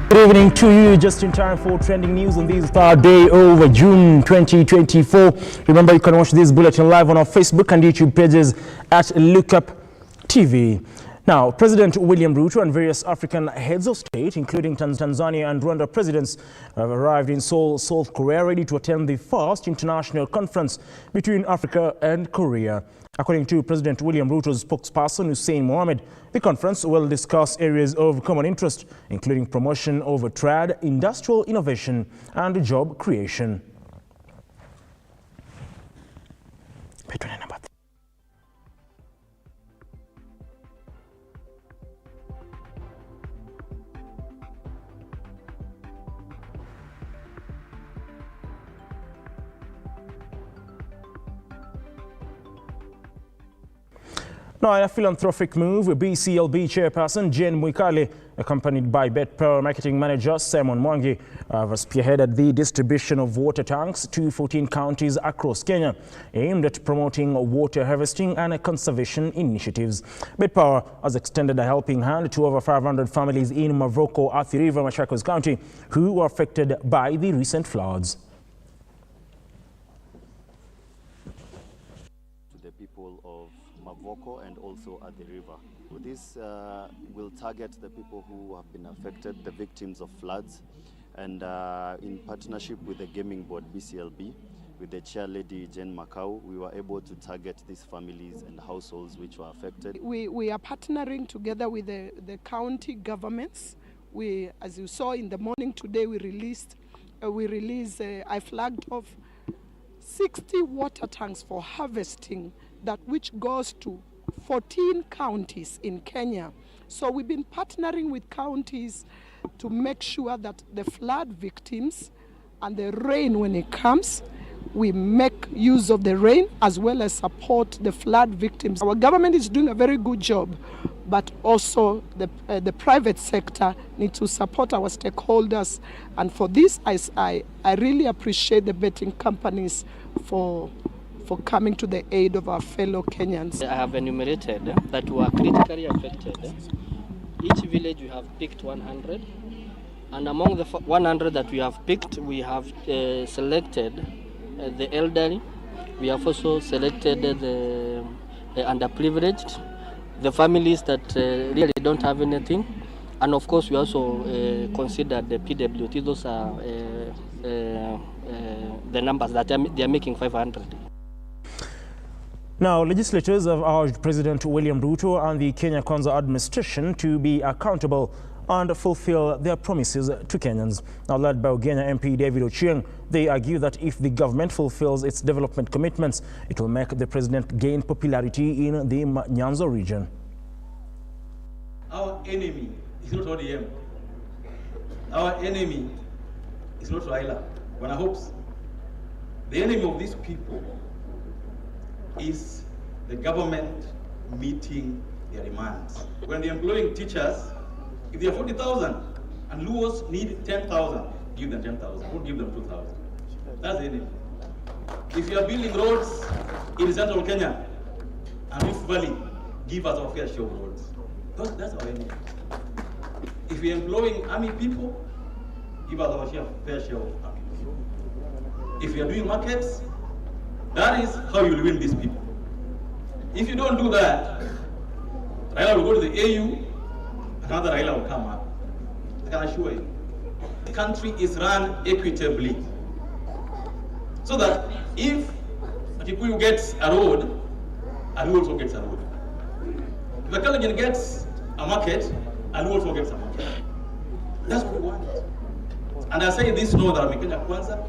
Good evening to you, just in time for trending news on this third day of June 2024. Remember, you can watch this bulletin live on our Facebook and YouTube pages at Lookuptv. Now, President William Ruto and various African heads of state, including Tanzania and Rwanda presidents, have arrived in Seoul, South Korea, ready to attend the first international conference between Africa and Korea. According to President William Ruto's spokesperson, Hussein Mohamed, the conference will discuss areas of common interest, including promotion of trade, industrial innovation, and job creation. Now, in a philanthropic move, BCLB chairperson Jane Mwikali, accompanied by BetPower marketing manager Simon Mwangi, have spearheaded the distribution of water tanks to 14 counties across Kenya, aimed at promoting water harvesting and conservation initiatives. BetPower has extended a helping hand to over 500 families in Mavoko, Athi River, Machakos County, who were affected by the recent floods. To the people of Mavoko and also at the river. This will target the people who have been affected, the victims of floods, and in partnership with the gaming board BCLB, with the chair lady Jane Makau, we were able to target these families and households which were affected. We are partnering together with the county governments. We, as you saw in the morning today, I flagged off 60 water tanks for harvesting, that which goes to 14 counties in Kenya. So we've been partnering with counties to make sure that the flood victims and the rain, when it comes, we make use of the rain as well as support the flood victims. Our government is doing a very good job, but also the private sector needs to support our stakeholders. And for this, I really appreciate the betting companies for coming to the aid of our fellow Kenyans. I have enumerated that were critically affected. Each village we have picked 100, and among the 100 that we have picked, we have selected the elderly. We have also selected the underprivileged, the families that really don't have anything, and of course we also considered the PWT. Those are the numbers that they are making 500. Now, legislators have urged President William Ruto and the Kenya Kwanza administration to be accountable and fulfill their promises to Kenyans. Now, led by Ugenya MP David Ochieng, they argue that if the government fulfills its development commitments, it will make the president gain popularity in the Nyanza region. Our enemy is not ODM. Our enemy is not Raila. When I hope the enemy of these people is the government meeting their demands. When they're employing teachers, if they are 40,000 and Luos need 10,000, give them 10,000, don't give them 2,000. That's the enemy. If you are building roads in central Kenya and Rift Valley, give us our fair share of roads. That's our enemy. If we are employing army people, give us our fair share of army people. If we are doing markets, that is how you will win these people. If you don't do that, Raila will go to the AU, another Raila will come up. I can assure you. The country is run equitably. So that if Kikuyu gets a road, Alu also gets a road. If a Kalenjin gets a market, Alu also gets a market. That's what we want. And I say this, know that Kenya Kwanza,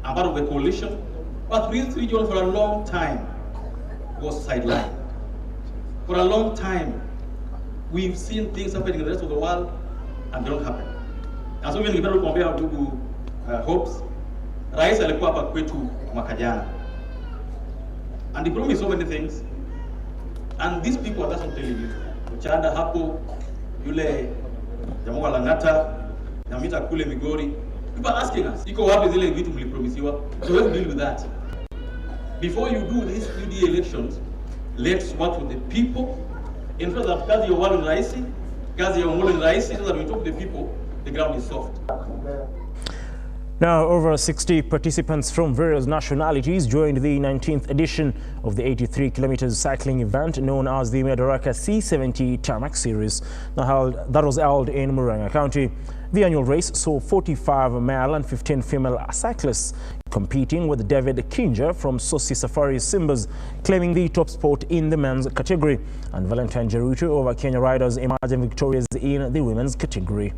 I'm part of the coalition, but this region for a long time was sidelined. For a long time, we've seen things happening in the rest of the world and they don't happen. And so when we compare to hopes, Rais alikuwa hapa kwetu mwaka jana. And he promised so many things. And these people are just not telling you. Uchanda hapo, yule jamaa wa Lang'ata, Nyamita kule Migori. People are asking us, iko wapi zile vitu mlipromisiwa? So let's deal with that. Before you do these UDA elections, let's work with the people. In fact, that kazi ya Walu ni rahisi, kazi ya Omolo ni rahisi, so that we talk to the people the ground is soft. Now, over 60 participants from various nationalities joined the 19th edition of the 83 kilometers cycling event known as the Madaraka C70 Tarmac Series. That was held in Murang'a County. The annual race saw 45 male and 15 female cyclists competing, with David Kinja from Sosi Safari Simbas claiming the top spot in the men's category, and Valentine Ruto over Kenya riders emerging victorious in the women's category.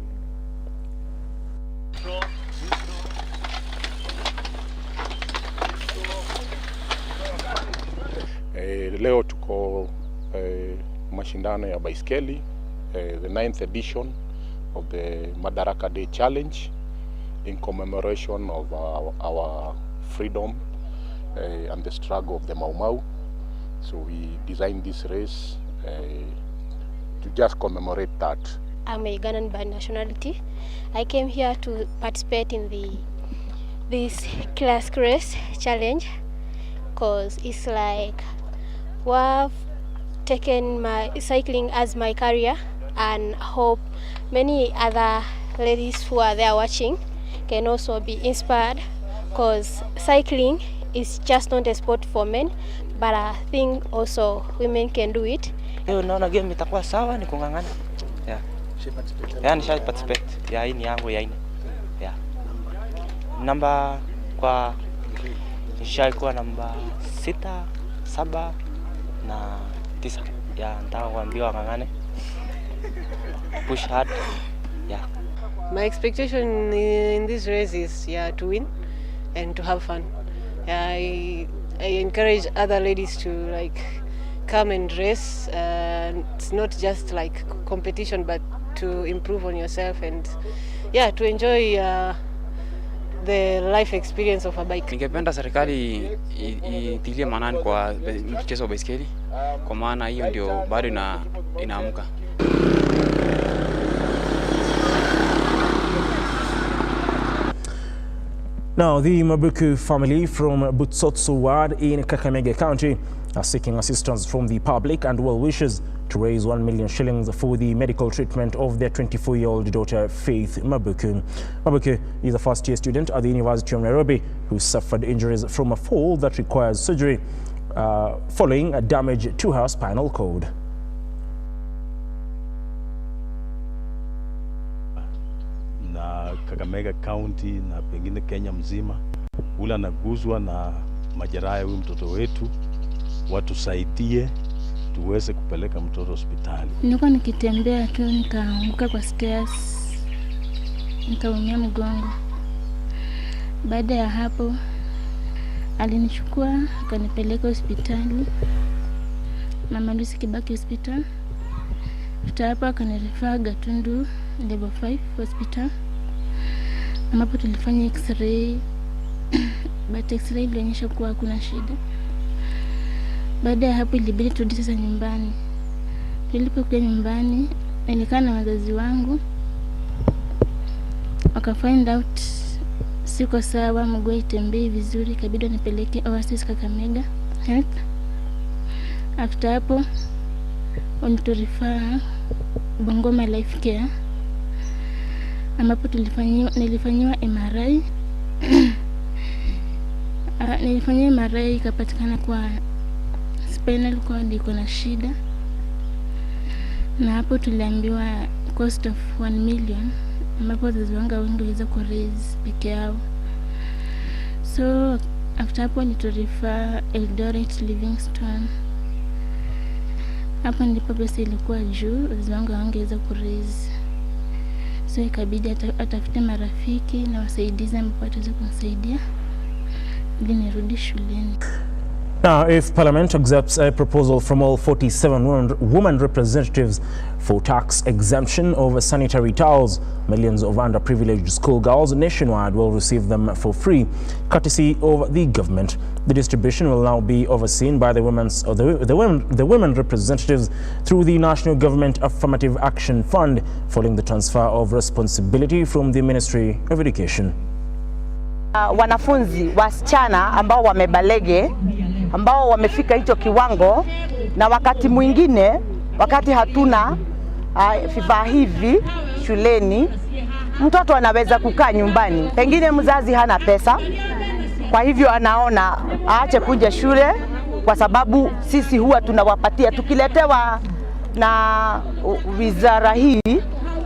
Leo tuko mashindano ya baiskeli, the 9th edition of the Madaraka Day Challenge in commemoration of our freedom and the struggle of the Mau Mau. So we designed this race to just commemorate that. I'm a Ugandan by nationality. I came here to participate in this class race challenge because it's like I've taken my cycling as my career, and hope many other ladies who are there watching can also be inspired, because cycling is just not a sport for men, but I think also women can do it. Naona game itakuwa sawa, ni kungangana. Yeah. Nisha participate. Yeah, hii ni yangu ya ine. Yeah. Namba kwa nishaikuwa namba 6, 7 na 9. Yeah, nataka kuambiwa ngangane. Push hard. Yeah. My expectation in this race is to win and to have fun. I encourage other ladies to come and race. It's not just like competition, but to improve on yourself and to enjoy the life experience of a bike. Ningependa serikali itilie maanani kwa mchezo wa baiskeli, kwa maana hiyo ndio bado inaamka. Now, the Mabuku family from Butsotso ward in Kakamega County are seeking assistance from the public and well-wishers to raise 1 million shillings for the medical treatment of their 24-year-old daughter, Faith Mabuku. Mabuku is a first-year student at the University of Nairobi who suffered injuries from a fall that requires surgery following a damage to her spinal cord. Kakamega County na pengine Kenya mzima, ule anaguzwa na majeraha ya huyu mtoto wetu, watusaidie tuweze kupeleka mtoto hospitali. Nilikuwa nikitembea tu nikaanguka kwa stairs, nikaumia mgongo. Baada ya hapo alinichukua akanipeleka hospitali, Mama Lucy Kibaki Hospital. Hapo akanirifaa Gatundu level 5 hospital, ambapo tulifanya x-ray but x-ray ilionyesha kuwa hakuna shida. Baada ya hapo ilibidi turudi sasa nyumbani. Tulipokuja nyumbani nilikaa na wazazi wangu, waka find out siko sawa, mguu haitembei vizuri, kabidi nipeleke Oasis Kakamega Health. After hapo wanitorifaa Bongoma Life Care, ambapo nilifanyiwa MRI. Nilifanyiwa MRI ikapatikana kwa spinal cord iko na shida, na hapo tuliambiwa cost of 1 million, ambapo wazazi wangu wengi waweza ku raise peke yao. So after hapo nitorifa Eldoret Livingstone. Hapo ndipo pesa ilikuwa juu, wazazi wangu hawangeweza ku raise. So ikabidi atafute marafiki na wasaidizi ambao wataweza kumsaidia ili nirudi shuleni. Now, if Parliament accepts a proposal from all 47 women representatives for tax exemption of sanitary towels, millions of underprivileged schoolgirls nationwide will receive them for free, courtesy of the government. The distribution will now be overseen by the women representatives through the National Government Affirmative Action Fund, following the transfer of responsibility from the Ministry of Education. Wanafunzi wasichana ambao wamebalege, ambao wamefika hicho kiwango, na wakati mwingine wakati hatuna vifaa hivi shuleni, mtoto anaweza kukaa nyumbani, pengine mzazi hana pesa, kwa hivyo anaona aache kuja shule, kwa sababu sisi huwa tunawapatia, tukiletewa na wizara hii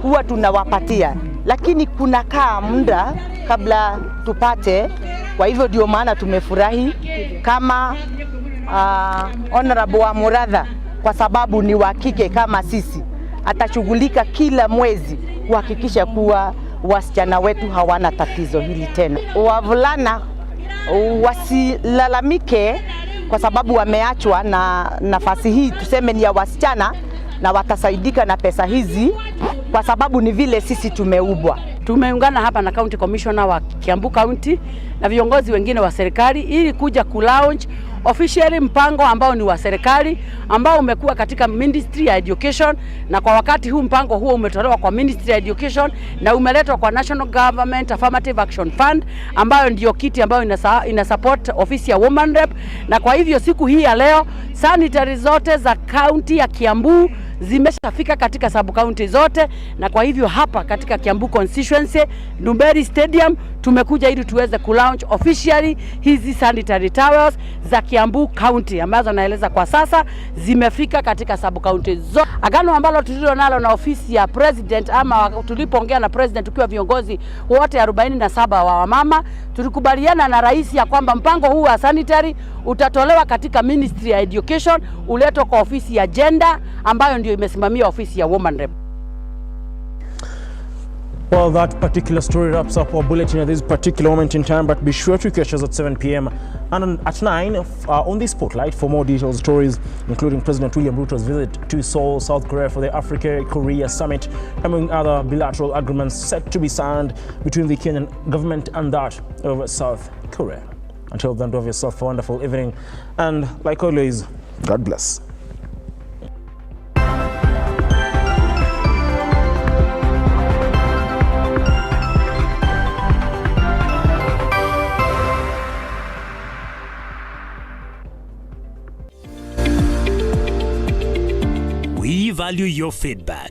huwa tunawapatia, lakini kunakaa muda kabla tupate. Kwa hivyo ndio maana tumefurahi kama Honorable wa Muratha, kwa sababu ni wa kike kama sisi, atashughulika kila mwezi kuhakikisha kuwa wasichana wetu hawana tatizo hili tena. Wavulana wasilalamike kwa sababu wameachwa, na nafasi hii tuseme ni ya wasichana, na watasaidika na pesa hizi kwa sababu ni vile sisi tumeubwa. Tumeungana hapa na County Commissioner wa Kiambu County na viongozi wengine wa serikali ili kuja kulaunch officially mpango ambao ni wa serikali, ambao umekuwa katika Ministry ya Education, na kwa wakati huu mpango huo umetolewa kwa Ministry ya Education na umeletwa kwa National Government Affirmative Action Fund, ambayo ndio kiti ambayo ina support ofisi ya Women Rep. Na kwa hivyo siku hii ya leo sanitary zote za county ya Kiambu zimeshafika katika sub county zote, na kwa hivyo hapa katika Kiambu constituency Lumberi Stadium tumekuja ili tuweze kulaunch officially hizi sanitary towels za Kiambu County ambazo naeleza kwa sasa zimefika katika sub county zote. Agano ambalo tulilo nalo na ofisi ya president, ama tulipoongea na president tukiwa viongozi wote 47 wa wamama, tulikubaliana na rais ya kwamba mpango huu wa sanitary utatolewa katika Ministry ya Education, uletwe kwa ofisi ya Gender ambayo ndio imesimamia ofisi ya Women Rep. Well, that particular story wraps up our bulletin at this particular moment in time, but be sure to catch us at 7 p.m. and at 9 on the Spotlight for more detailed stories, including President William Ruto's visit to Seoul, South Korea for the Africa-Korea Summit, among other bilateral agreements set to be signed between the Kenyan government and that of South Korea. Until then, do have yourself a wonderful evening, and like always, God bless. We value your feedback.